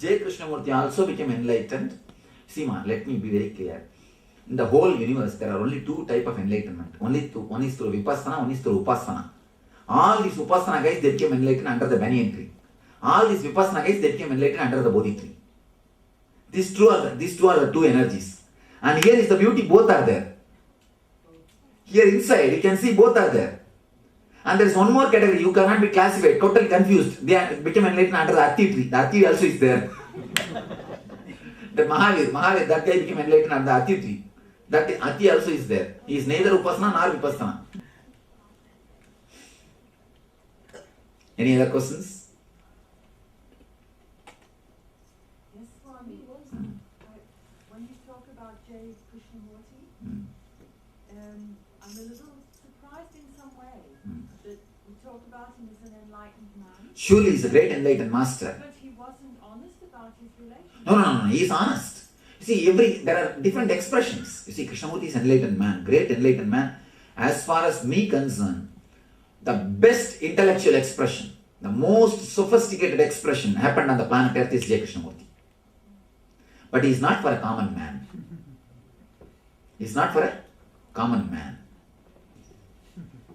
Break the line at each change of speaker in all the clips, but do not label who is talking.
J Krishnamoorthy also became enlightened. See, let me be very clear. In the whole universe, there are only two types of enlightenment. One is through Vipassana, one is through Upasana. All these Upasana guys, they became enlightened under the banyan tree. All these Vipassana guys, they became enlightened under the Bodhi tree. These two are the two energies. And here is the beauty, both are there. Here inside, you can see both are there. And there is one more category, you cannot be classified, totally confused. They became enlightened under the Ati tree. The Ati also is there. The Mahavir, that guy became enlightened under the Ati tree. That Ati also is there. He is neither Upasana nor Vipassana. Any other questions?
Yes, Swami. When you talk about J Krishnamoorthy, I'm a little surprised in some way that we talk about him as an enlightened man.
Surely he is a great enlightened master.
But he wasn't honest about his relationship.
No, he is honest. You see, there are different expressions. You see, Krishnamurthy is enlightened man, great enlightened man. As far as me concerned, the best intellectual expression, the most sophisticated expression happened on the planet Earth is J Krishnamoorthy. But he is not for a common man. He is not for a common man.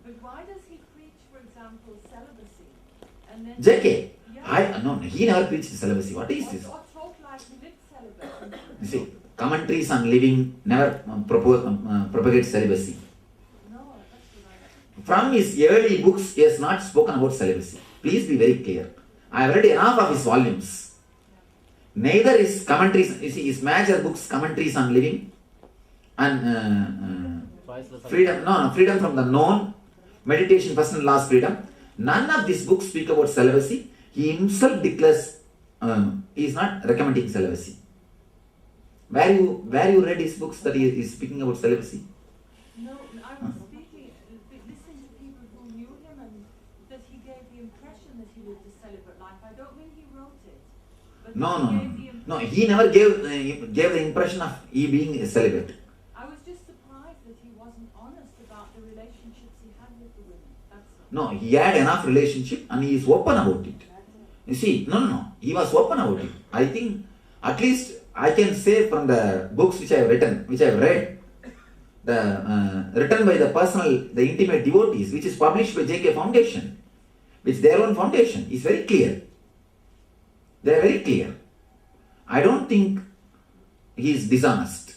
But why does he preach, for example, celibacy? And then
JK, no, he never preached celibacy. What is this?
Or talk like he lived celibate.
You see, commentaries on living never propagate celibacy.
No, that's what I...
From his early books, he has not spoken about celibacy. Please be very clear. I have read enough of his volumes. Neither his commentaries, you see, his major books, commentaries on living and freedom from the known, meditation, personal loss, freedom. None of these books speak about celibacy. He himself declares he is not recommending celibacy. Where you read his books that he is speaking about celibacy?
No, I was speaking, listening to people who knew him and that he gave the impression that he lived a celibate life. I don't mean he wrote it. But
No, he never gave the impression of he being a celibate.
I was just surprised that he wasn't honest about the relationships he had with the women. That's all.
No, he had enough relationship and he is open about it. You see, no, he was open about it. I think, at least I can say from the books which I have read, written by the intimate devotees, which is published by JK Foundation, which their own foundation, is very clear. They are very clear. I don't think he is dishonest.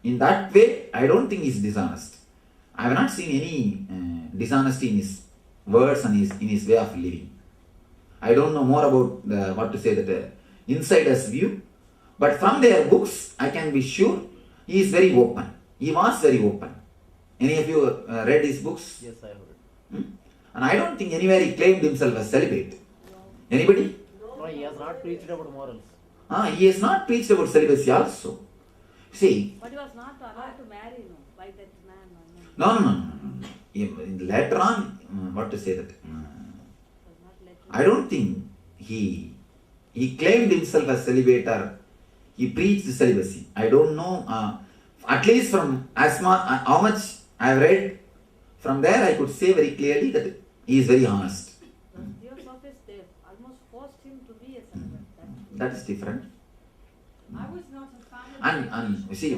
In that way, I don't think he is dishonest. I have not seen any dishonesty in his words and in his way of living. I don't know more about the insider's view, but from their books, I can be sure he is very open. He was very open. Any of you read his books?
Yes, I have read.
And I don't think anywhere he claimed himself as celibate. Anybody?
No, he has not preached about morals.
He has not preached about celibacy also. See.
But he was not allowed to marry, by that man.
No. Later on, I don't think he claimed himself as celibate or he preached celibacy. I don't know. At least from how much I have read, from there I could say very clearly that he is very honest.
The Theosophists, they almost forced him to be a celibate.
That is different.
I was not a fan of
And you see,
I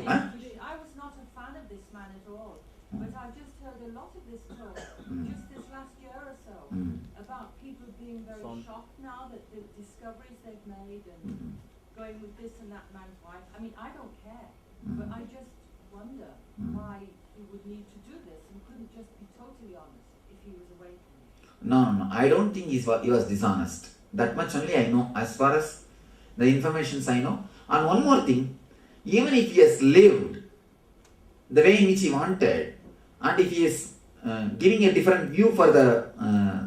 was not a fan of this man at all. But I've just heard a lot of this talk, just this last year or so, about people being very shocked now that the discoveries they've made and going with this and that man's wife. I mean, I don't care, but I just wonder why he would need to do this and couldn't just be totally honest if he was awakened.
No. I don't think he was dishonest. That much only I know as far as the information I know. And one more thing, even if he has lived the way in which he wanted, and if he is giving a different view for the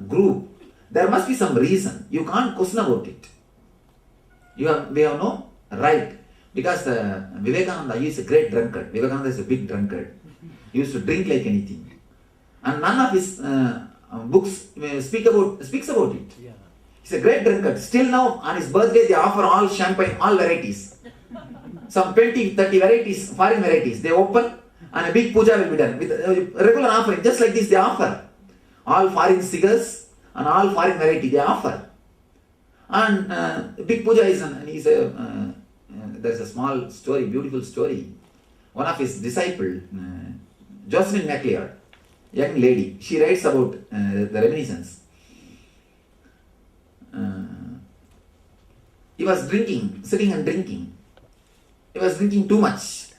group, there must be some reason. You can't question about it. We have no right. Because Vivekananda, he is a great drunkard. Vivekananda is a big drunkard. He used to drink like anything. And none of his books speaks about it.
Yeah.
He's a great drunkard. Still now, on his birthday, they offer all champagne, all varieties. Some 20, 30 varieties, foreign varieties. They open and a big puja will be done. With a regular offering, just like this they offer. All foreign cigars and all foreign variety they offer. And big puja is, there's a small story, beautiful story. One of his disciples, Jocelyn MacLeod, young lady, she writes about the reminiscence. He was drinking, sitting and drinking. He was drinking too much.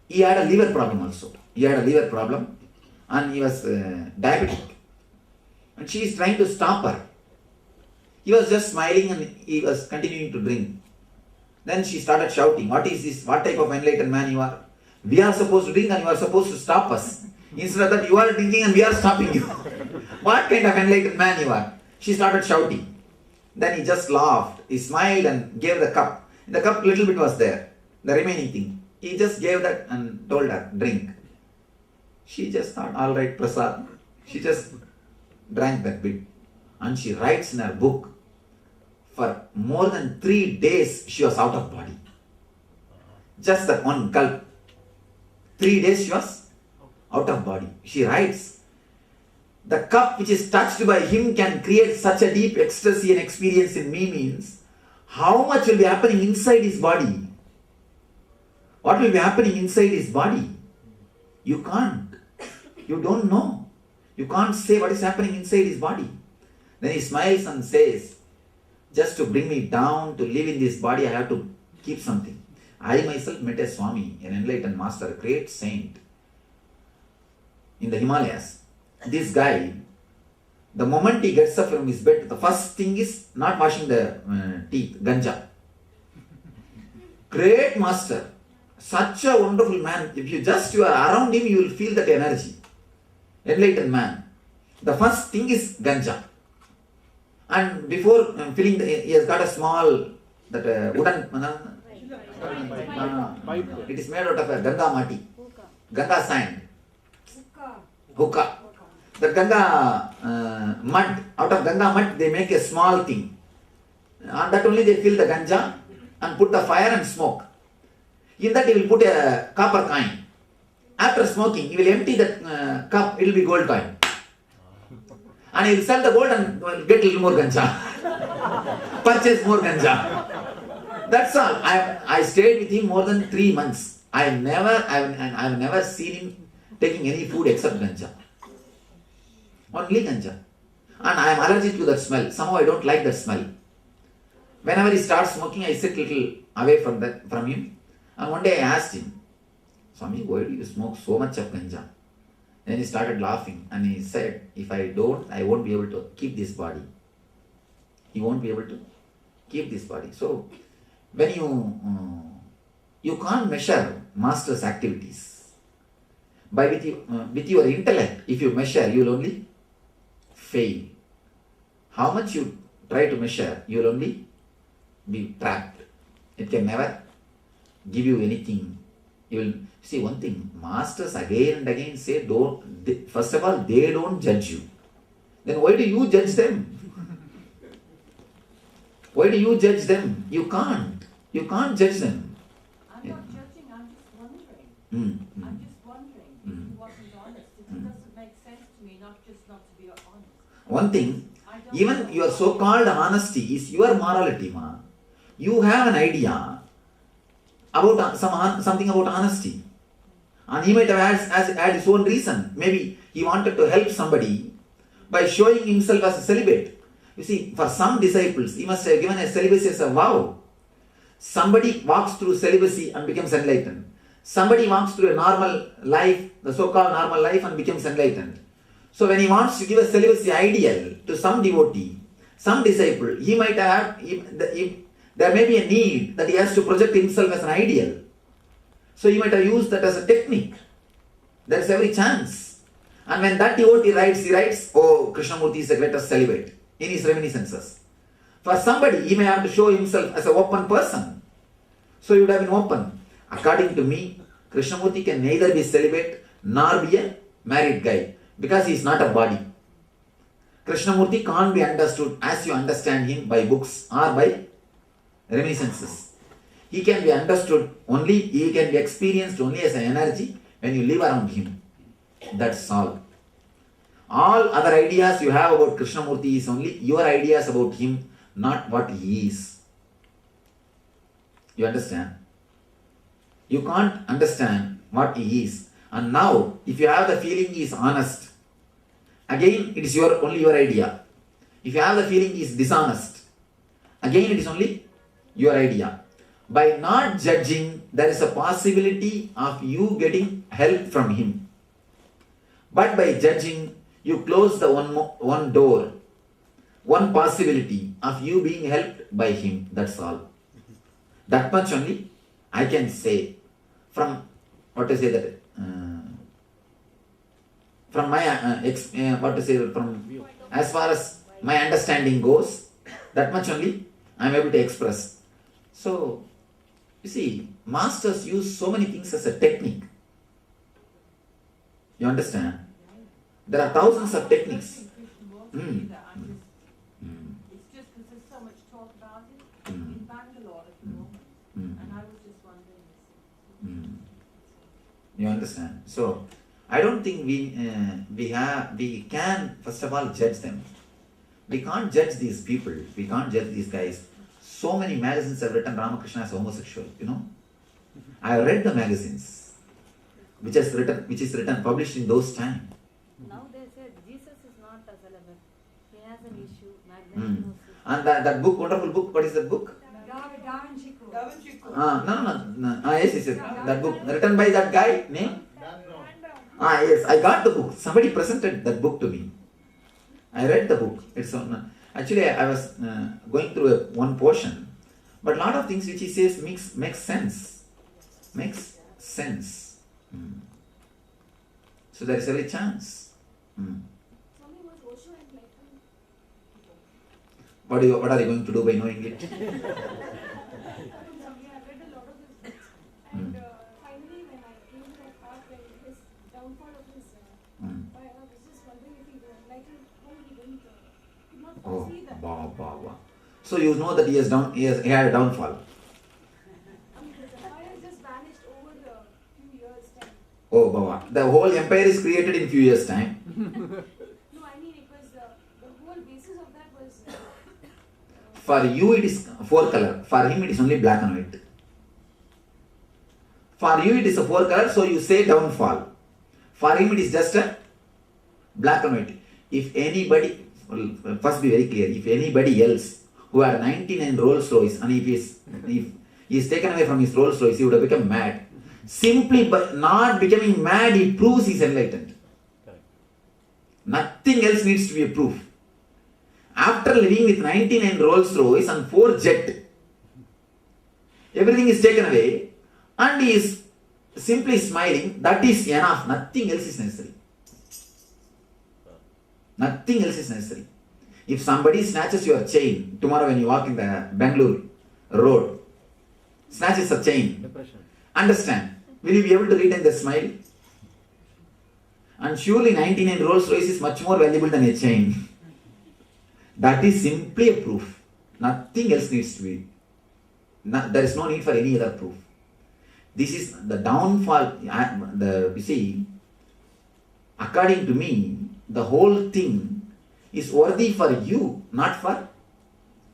He had a liver problem also. He had a liver problem and he was diabetic. And she is trying to stop her. He was just smiling and he was continuing to drink. Then she started shouting, "What is this? What type of enlightened man you are? We are supposed to drink and you are supposed to stop us. Instead of that, you are drinking and we are stopping you. What kind of enlightened man you are?" She started shouting. Then he just laughed. He smiled and gave the cup. In the cup, little bit was there, the remaining thing. He just gave that and told her, "Drink." She just thought, all right, prasad. She just drank that bit. And she writes in her book, for more than 3 days, she was out of body. Just that one gulp. 3 days she was out of body. She writes, "The cup which is touched by him can create such a deep ecstasy and experience in me," means how much will be happening inside his body? What will be happening inside his body? You can't. You don't know. You can't say what is happening inside his body. Then he smiles and says, "Just to bring me down to live in this body, I have to keep something." I myself met a Swami, an enlightened master, a great saint in the Himalayas. This guy, the moment he gets up from his bed, the first thing is not washing the teeth, ganja. Great master, such a wonderful man. If you are around him, you will feel that energy. Enlightened man. The first thing is ganja. And before filling, he has got a small wooden. It is made out of a Ganga mati, Ganga sand, hookah. The Ganga mud, out of Ganga mud they make a small thing. On that only they fill the ganja and put the fire and smoke. In that he will put a copper coin. After smoking, he will empty that cup, it will be gold coin. And he will sell the gold and get a little more ganja. Purchase more ganja. That's all. I stayed with him more than 3 months. I've never seen him taking any food except ganja. Only ganja. And I am allergic to that smell. Somehow I don't like that smell. Whenever he starts smoking, I sit little away from him. And one day I asked him, "Swami, why do you smoke so much of ganja?" Then he started laughing and he said, "If I don't, I won't be able to keep this body." He won't be able to keep this body. So, when you can't measure master's activities. With your intellect, if you measure, you will only fail. How much you try to measure, you will only be trapped. It can never give you anything. You will see one thing, masters again and again say, first of all, they don't judge you. Then why do you judge them? Why do you judge them? You can't. You can't judge them.
I'm not judging, I'm just wondering. I'm just wondering if he wasn't honest. It doesn't make sense to me not to be honest.
One thing, even your so-called honesty is your morality, ma. You have an idea about something about honesty. And he might have had his own reason. Maybe he wanted to help somebody by showing himself as a celibate. You see, for some disciples, he must have given a celibacy as a vow. Somebody walks through celibacy and becomes enlightened. Somebody walks through a normal life, the so-called normal life, and becomes enlightened. So when he wants to give a celibacy ideal to some devotee, some disciple, he might have, there may be a need that he has to project himself as an ideal. So he might have used that as a technique. There is every chance. And when that devotee he writes, "Oh, Krishnamurthy is the greatest celibate," in his reminiscences. For somebody, he may have to show himself as an open person. So he would have been open. According to me, Krishnamurthy can neither be celibate nor be a married guy because he is not a body. Krishnamurthy can't be understood as you understand him by books or by reminiscences. He can be understood only, he can be experienced only as an energy when you live around him. That's all. All other ideas you have about Krishnamurthy is only your ideas about him not what he is. You understand? You can't understand what he is. And now, if you have the feeling he is honest, again it is only your idea. If you have the feeling he is dishonest, again it is only your idea. By not judging, there is a possibility of you getting help from him. But by judging, you close the one door, one possibility of you being helped by him. That's all. That much only I can say from from my from as far as my understanding goes. That much only I am able to express. So, you see, masters use so many things as a technique. You understand? There are thousands of techniques.
It's just because there's so much talk about it in Bangalore at the moment, and I was just wondering.
You understand? So, I don't think we can first of all judge them. We can't judge these people. We can't judge these guys. So many magazines have written Ramakrishna as homosexual. You know, I read the magazines, which is written, published in those times.
Now they say Jesus is not a celibate. He has an issue, magnetic.
And that book, wonderful book. What is that book? No. Yes. That book written by that guy name. Yes, I got the book. Somebody presented that book to me. I read the book. It's on. Actually, I was going through one portion, but a lot of things which he says makes sense. Makes sense. So there is every chance. What are you going to do by knowing it?
Finally, when I came to that part where his downfall of his I was just wondering if he was enlightened, how he could not foresee that.
So you know that he had a downfall.
The empire just vanished over the few years' time.
Oh, Baba. The whole empire is created in few years' time.
No, I mean it was the whole basis of that was.
For you it is four color. For him it is only black and white. For you it is a four color, so you say downfall. For him it is just a black and white. If anybody, first be very clear, if anybody else who had 99 Rolls Royce and if he is taken away from his Rolls Royce, he would have become mad. Simply by not becoming mad, he proves he is enlightened. Nothing else needs to be a proof. After living with 99 Rolls Royce and 4 jet, everything is taken away and he is simply smiling. That is enough. Nothing else is necessary. Nothing else is necessary. If somebody snatches your chain tomorrow when you walk in the Bangalore road, snatches a chain,
Depression.
understand, will you be able to retain the smile? And surely 99 Rolls Royce is much more valuable than a chain. That is simply a proof. Nothing else needs to be. There is no need for any other proof. This is the downfall. You see, according to me, the whole thing is worthy for you, not for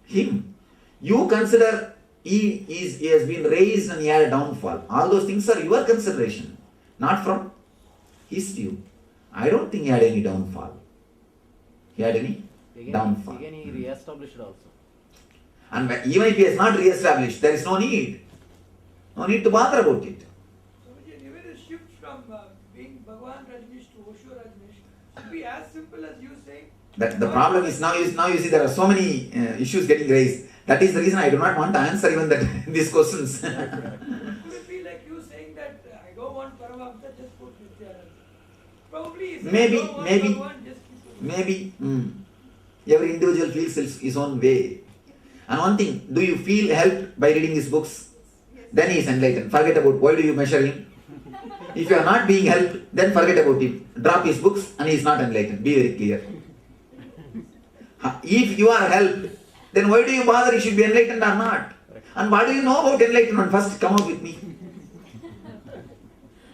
him. You consider he has been raised and he had a downfall. All those things are your consideration, not from his view. I don't think he had any downfall. He had any downfall.
Again, he re-established also.
And even if he has not re-established, there is no need. No need to bother about it.
So, even a shift from being Bhagavan Rajneesh to Osho Rajneesh should be as simple as you saying.
That the problem is now you see there are so many issues getting raised. That is the reason I do not want to answer even these questions.
Could it be like you saying that I don't want Paramahamsa, just put Nithyananda? Probably
Maybe every individual feels his own way. And one thing, do you feel helped by reading his books? Then he is enlightened. Forget about why do you measure him. If you are not being helped, then forget about him. Drop his books and he is not enlightened. Be very clear. If you are helped, then why do you bother he should be enlightened or not? And what do you know about enlightenment? First come out with me.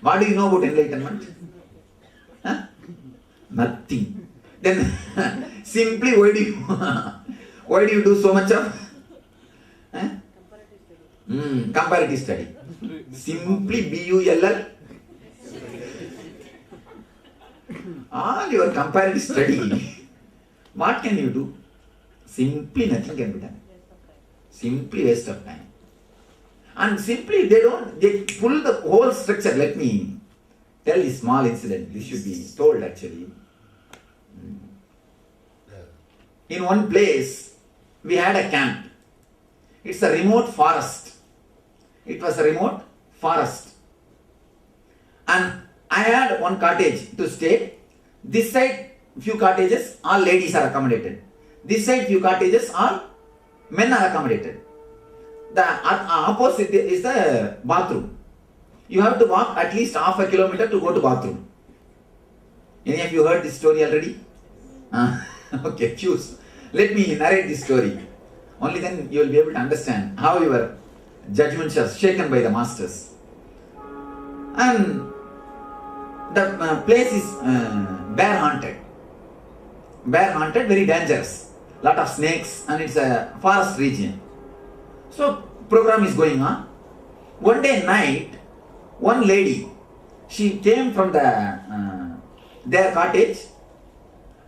What do you know about enlightenment? Nothing. Then simply Why do you do so much of
Comparative study.
comparative study? Simply BULL. All your comparative study. What can you do? Simply nothing can be done.
Waste of time.
Simply waste of time. And simply they pull the whole structure. Let me tell a small incident. This should be told actually. In one place, we had a camp. It's a remote forest. It was a remote forest. And I had one cottage to stay. This side, few cottages, all ladies are accommodated. This side, few cottages, all men are accommodated. The opposite is the bathroom. You have to walk at least half a kilometer to go to bathroom. Any of you heard this story already? Okay, choose. Let me narrate this story. Only then you will be able to understand how your judgments are shaken by the masters. And the place is bear haunted. Bear haunted, very dangerous. Lot of snakes, and it's a forest region. So program is going on. One day night, one lady, she came from their cottage,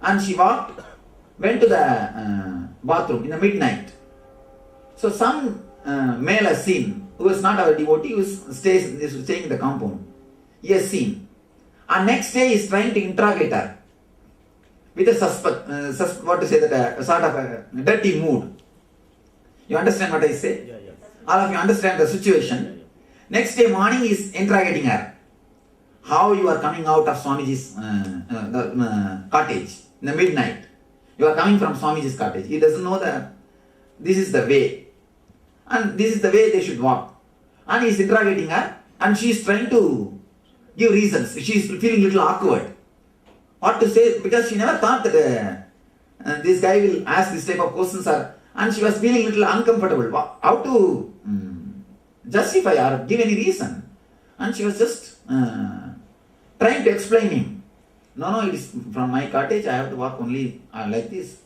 and she went to the bathroom in the midnight. So some male has seen, who is not our devotee, who is staying in the compound. He has seen. And next day he is trying to interrogate her with a sort of a dirty mood. You understand what I say?
Yeah.
All of you understand the situation. Next day morning he is interrogating her. How you are coming out of Swamiji's cottage in the midnight. You are coming from Swamiji's cottage. He doesn't know that this is the way. And this is the way they should walk. And he is interrogating her, and she is trying to give reasons. She is feeling a little awkward. What to say, because she never thought that this guy will ask this type of questions, and she was feeling a little uncomfortable. How to justify or give any reason. And she was just trying to explain him. No, it is from my cottage, I have to walk only like this.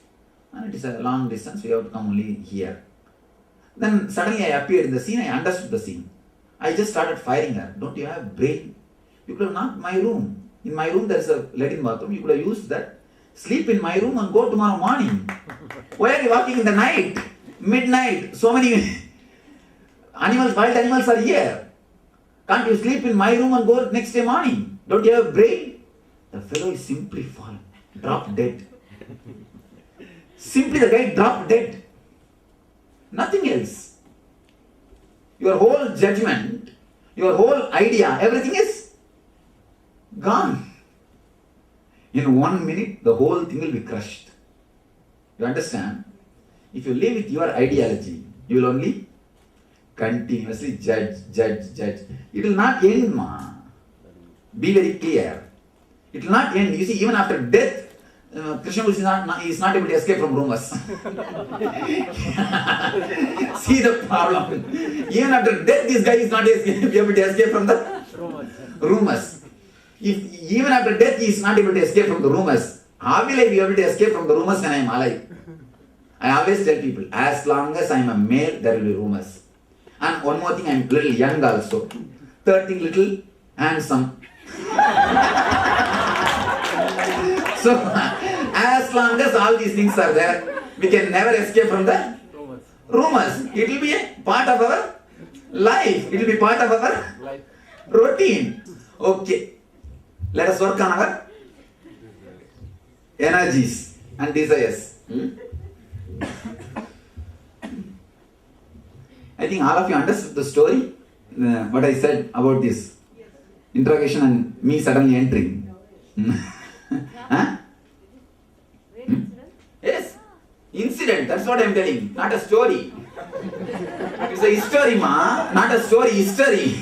And it is a long distance, we have to come only here. Then suddenly I appeared in the scene, I understood the scene. I just started firing her. Don't you have brain? You could have knocked my room. In my room there is a Latin bathroom, you could have used that. Sleep in my room and go tomorrow morning. Why are you walking in the night? Midnight, so many animals, wild animals are here. Can't you sleep in my room and go next day morning? Don't you have brain? The fellow is simply fallen, dropped dead. Simply the guy dropped dead. Nothing else. Your whole judgment, your whole idea, everything is gone. In 1 minute, the whole thing will be crushed. You understand? If you live with your ideology, you will only continuously judge. It will not end, ma. Be very clear. It will not end. You see, even after death, Krishnamurthy is not able to escape from rumors. See the problem. Even after death, this guy is not able to escape from the rumors. Even after death, he is not able to escape from the rumors. How will I be able to escape from the rumors when I am alive? I always tell people, as long as I am a male, there will be rumors. And one more thing, I am little young also. Third thing, little handsome. So, as long as all these things are there, we can never escape from the rumors. It will be a part of our life. It will be part of our routine. Okay. Let us work on our energies and desires. I think all of you understood the story, what I said about this interrogation and me suddenly entering. Huh? Yes, incident, that's what I am telling, not a story. It's a history, ma, not a story, history.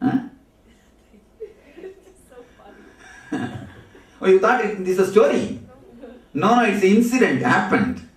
Huh? Oh, you thought this is a story? No, it's an incident, happened.